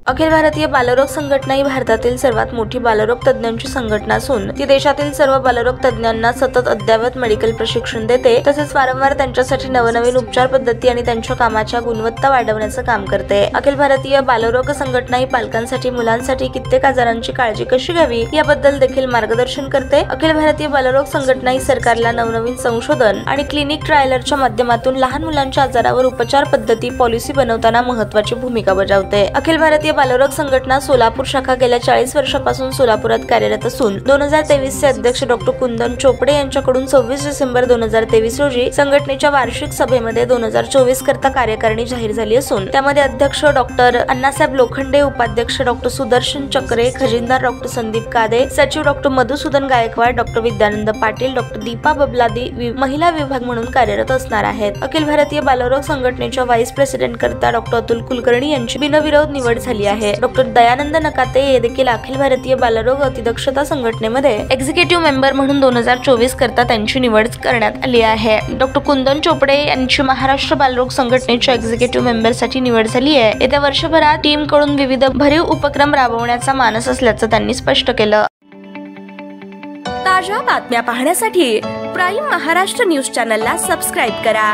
अखिल भारतीय बालरोग संघटना ही भारतातील सर्वात मोठी बालरोग तज्ञांची संघटना असून ती देशातील सर्व बालरोग तज्ञांना सतत अद्ययावत मेडिकल प्रशिक्षण देते, तसेच वारंवार त्यांच्यासाठी नवनवीन उपचार पद्धती आणि त्यांच्या कामाच्या गुणवत्ता वाढवण्याचं काम करते। अखिल भारतीय बालरोग संघटना ही पालकांसाठी मुलांसाठी कित्येक आजारांची काळजी कशी घ्यावी याबद्दल देखील मार्गदर्शन करते। अखिल भारतीय बालरोग संघटना ही सरकारला नवनवीन संशोधन आणि क्लिनिक ट्रायलच्या माध्यमातून लहान मुलांच्या आजारावर उपचार पद्धती पॉलिसी बनवताना महत्त्वाची भूमिका बजावते। अखिल भारतीय बालरोग संघटना सोलापूर शाखा गेल्या 40 वर्षांपासून सोलापुरात कार्यरत असून 2023 चे अध्यक्ष डॉक्टर कुंदन चोपडे यांच्याकडून 26 डिसेंबर 2023 रोजी संघटनेच्या वार्षिक सभेमध्ये 2024 करता कार्यकारिणी जाहीर झाली असून त्यामध्ये अध्यक्ष डॉक्टर अण्णासाहेब लोखंडे, उपाध्यक्ष डॉक्टर सुदर्शन चक्रे, खजिनदार डॉक्टर संदीप कादे, सचिव doctor Madhusudan Gaikwad, doctor Vidyanand Patil, doctor Deepa Babladi महिला विभाग म्हणून कार्यरत असणार आहेत। अखिल भारतीय बालरोग संघटनेच्या व्हाईस प्रेसिडेंट करता डॉक्टर अतुल कुलकर्णी यांची बिनविरोध निवड झाली आहे। डॉक्टर दयानंद नकाते हे देखील अखिल भारतीय बालरोग अतिदक्षता संघटनेमध्ये एक्झिक्युटिव्ह मेंबर म्हणून 2024 करता त्यांची निवड करण्यात आली आहे। डॉक्टर कुंदन चोपडे यांची महाराष्ट्र बालरोग संघटनेच्या एक्झिक्युटिव्ह मेंबरसाठी निवड झाली आहे। येत्या वर्षभरात टीमकडून विविध भरीव उपक्रम राबवण्याचा मानस असल्याचं त्यांनी स्पष्ट केलं। ताज्या बातम्या पाहण्यासाठी प्राईम महाराष्ट्र न्यूज चॅनलला सबस्क्राईब करा।